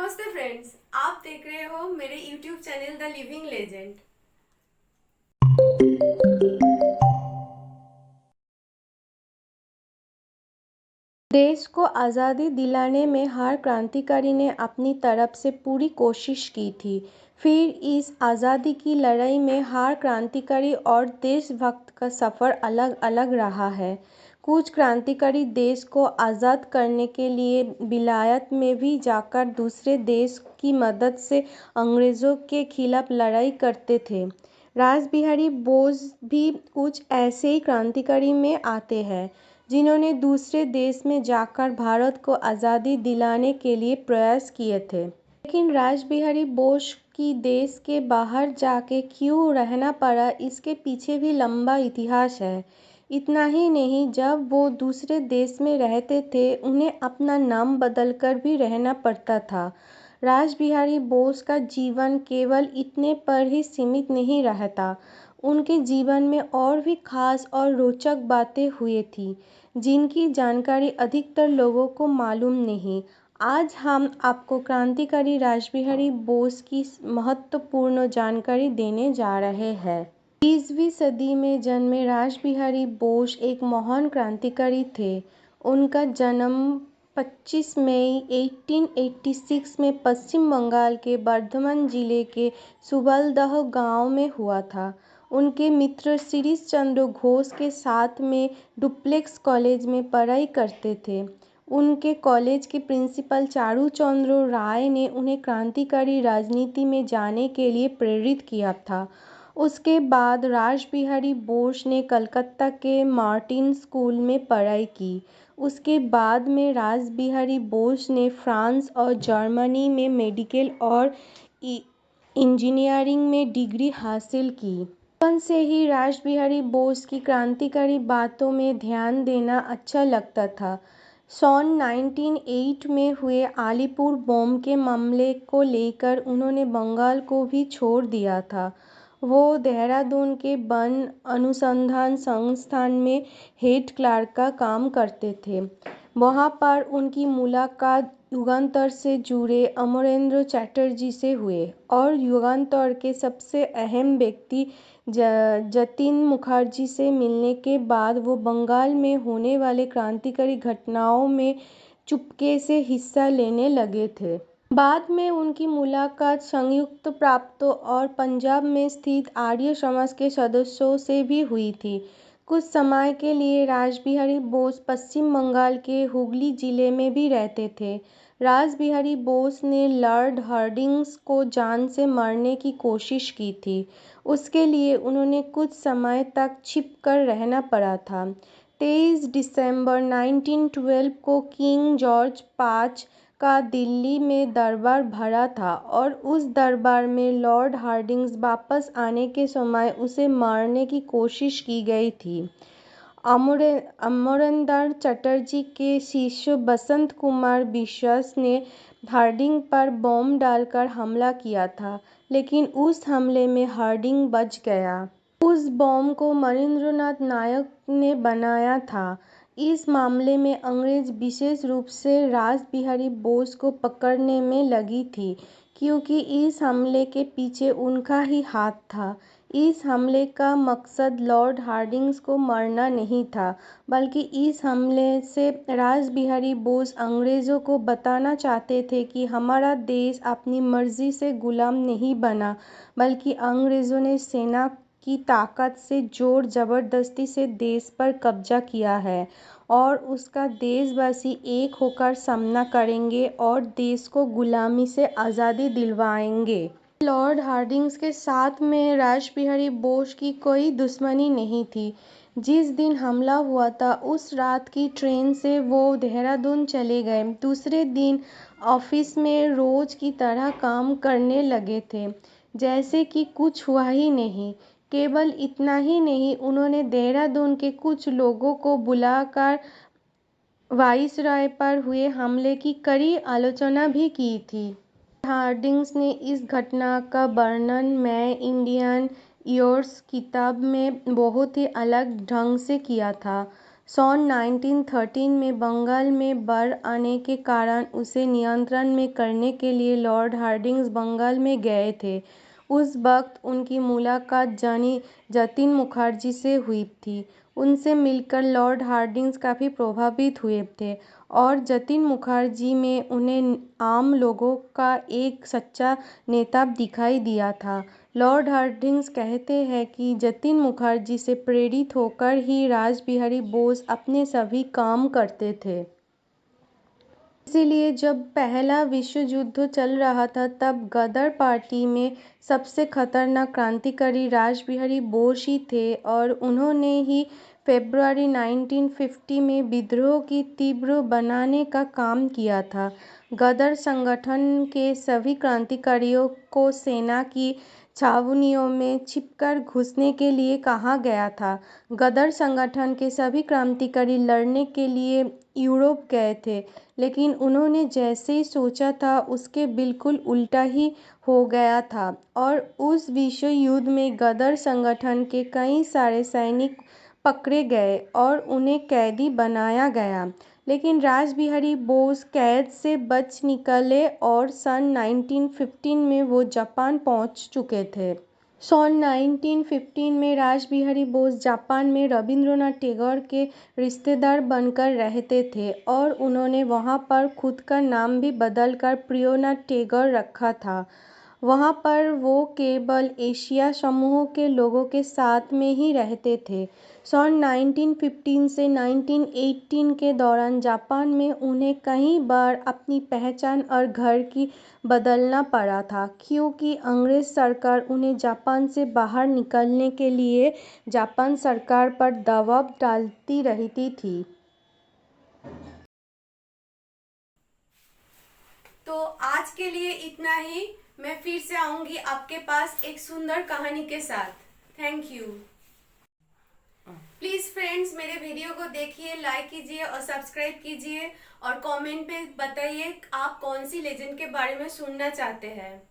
नमस्ते फ्रेंड्स, आप देख रहे हो मेरे YouTube channel the living legend. देश को आज़ादी दिलाने में हर क्रांतिकारी ने अपनी तरफ से पूरी कोशिश की थी। फिर इस आज़ादी की लड़ाई में हर क्रांतिकारी और देशभक्त का सफ़र अलग अलग रहा है। कुछ क्रांतिकारी देश को आज़ाद करने के लिए विलायत में भी जाकर दूसरे देश की मदद से अंग्रेज़ों के खिलाफ लड़ाई करते थे। रासबिहारी बोस भी कुछ ऐसे ही क्रांतिकारी में आते हैं जिन्होंने दूसरे देश में जाकर भारत को आज़ादी दिलाने के लिए प्रयास किए थे। लेकिन रासबिहारी बोस की देश के बाहर जाके क्यों रहना पड़ा, इसके पीछे भी लंबा इतिहास है। इतना ही नहीं, जब वो दूसरे देश में रहते थे उन्हें अपना नाम बदलकर भी रहना पड़ता था। रासबिहारी बोस का जीवन केवल इतने पर ही सीमित नहीं रहता। उनके जीवन में और भी खास और रोचक बातें हुई थी जिनकी जानकारी अधिकतर लोगों को मालूम नहीं। आज हम आपको क्रांतिकारी रासबिहारी बोस की महत्वपूर्ण जानकारी देने जा रहे हैं। 20वीं सदी में जन्मे रासबिहारी बोस एक महान क्रांतिकारी थे। उनका जन्म 25 मई 1886 में पश्चिम बंगाल के बर्धमान जिले के सुबलदह गांव में हुआ था। उनके मित्र शिरीष चंद्र घोष के साथ में डुप्लेक्स कॉलेज में पढ़ाई करते थे। उनके कॉलेज के प्रिंसिपल चारू चंद्र राय ने उन्हें क्रांतिकारी राजनीति में जाने के लिए प्रेरित किया था। उसके बाद रासबिहारी बोस ने कलकत्ता के मार्टिन स्कूल में पढ़ाई की। उसके बाद में रासबिहारी बोस ने फ्रांस और जर्मनी में मेडिकल और इंजीनियरिंग में डिग्री हासिल की। बचपन से ही रासबिहारी बोस की क्रांतिकारी बातों में ध्यान देना अच्छा लगता था। सन 1908 में हुए अलीपुर बम के मामले को लेकर उन्होंने बंगाल को भी छोड़ दिया था। वो देहरादून के वन अनुसंधान संस्थान में हेड क्लर्क का काम करते थे। वहाँ पर उनकी मुलाकात युगांतर से जुड़े अमरेंद्र चटर्जी से हुए और युगांतर के सबसे अहम व्यक्ति जतीन मुखर्जी से मिलने के बाद वो बंगाल में होने वाले क्रांतिकारी घटनाओं में चुपके से हिस्सा लेने लगे थे। बाद में उनकी मुलाकात संयुक्त प्रांतों और पंजाब में स्थित आर्य समाज के सदस्यों से भी हुई थी। कुछ समय के लिए रासबिहारी बोस पश्चिम बंगाल के हुगली जिले में भी रहते थे। रासबिहारी बोस ने लॉर्ड हार्डिंग्स को जान से मारने की कोशिश की थी। उसके लिए उन्हें कुछ समय तक छिपकर रहना पड़ा था। 23 दिसंबर 1912 को किंग जॉर्ज पांच का दिल्ली में दरबार भरा था और उस दरबार में लॉर्ड हार्डिंग्स वापस आने के समय उसे मारने की कोशिश की गई थी। अमरेंद्र चटर्जी के शिष्य बसंत कुमार बिश्वास ने हार्डिंग पर बम डालकर हमला किया था, लेकिन उस हमले में हार्डिंग बच गया। उस बम को महेंद्रनाथ नायक ने बनाया था। इस मामले में अंग्रेज विशेष रूप से रासबिहारी बोस को पकड़ने में लगी थी, क्योंकि इस हमले के पीछे उनका ही हाथ था। इस हमले का मकसद लॉर्ड हार्डिंग्स को मारना नहीं था, बल्कि इस हमले से रासबिहारी बोस अंग्रेज़ों को बताना चाहते थे कि हमारा देश अपनी मर्जी से गुलाम नहीं बना, बल्कि अंग्रेज़ों ने सेना की ताकत से जोर जबरदस्ती से देश पर कब्जा किया है और उसका देशवासी एक होकर सामना करेंगे और देश को गुलामी से आज़ादी दिलवाएंगे। लॉर्ड हार्डिंग्स के साथ में रासबिहारी बोस की कोई दुश्मनी नहीं थी। जिस दिन हमला हुआ था उस रात की ट्रेन से वो देहरादून चले गए। दूसरे दिन ऑफिस में रोज की तरह काम करने लगे थे, जैसे कि कुछ हुआ ही नहीं। केवल इतना ही नहीं, उन्होंने देहरादून के कुछ लोगों को बुलाकर वाइसरॉय पर हुए हमले की कड़ी आलोचना भी की थी। हार्डिंग्स ने इस घटना का वर्णन मैं इंडियन ईयर्स किताब में बहुत ही अलग ढंग से किया था। सन 1913 में बंगाल में बाढ़ आने के कारण उसे नियंत्रण में करने के लिए लॉर्ड हार्डिंग्स बंगाल में गए थे। उस वक्त उनकी मुलाकात जतीन मुखर्जी से हुई थी। उनसे मिलकर लॉर्ड हार्डिंग्स काफ़ी प्रभावित हुए थे और जतीन मुखर्जी में उन्हें आम लोगों का एक सच्चा नेता दिखाई दिया था। लॉर्ड हार्डिंग्स कहते हैं कि जतीन मुखर्जी से प्रेरित होकर ही रासबिहारी बोस अपने सभी काम करते थे। इसीलिए जब पहला विश्व युद्ध चल रहा था तब गदर पार्टी में सबसे खतरनाक क्रांतिकारी रासबिहारी बोस ही थे और उन्होंने ही फरवरी 1950 में विद्रोह की तीव्र बनाने का काम किया था। गदर संगठन के सभी क्रांतिकारियों को सेना की छावनियों में छिपकर घुसने के लिए कहा गया था। गदर संगठन के सभी क्रांतिकारी लड़ने के लिए यूरोप गए थे, लेकिन उन्होंने जैसे ही सोचा था उसके बिल्कुल उल्टा ही हो गया था और उस विश्व युद्ध में गदर संगठन के कई सारे सैनिक पकड़े गए और उन्हें कैदी बनाया गया। लेकिन रासबिहारी बोस कैद से बच निकले और सन 1915 में वो जापान पहुंच चुके थे। सन 1915 में रासबिहारी बोस जापान में रविंद्रनाथ टैगोर के रिश्तेदार बनकर रहते थे और उन्होंने वहाँ पर खुद का नाम भी बदलकर प्रियनाथ टैगोर रखा था। वहाँ पर वो केवल एशिया समूह के लोगों के साथ में ही रहते थे। सन 1915 से 1918 के दौरान जापान में उन्हें कई बार अपनी पहचान और घर की बदलना पड़ा था, क्योंकि अंग्रेज सरकार उन्हें जापान से बाहर निकलने के लिए जापान सरकार पर दबाव डालती रहती थी। तो आज के लिए इतना ही। मैं फिर से आऊंगी आपके पास एक सुंदर कहानी के साथ। Thank you. प्लीज फ्रेंड्स, मेरे वीडियो को देखिए, लाइक कीजिए और सब्सक्राइब कीजिए और कमेंट पे बताइए आप कौन सी लेजेंड के बारे में सुनना चाहते हैं।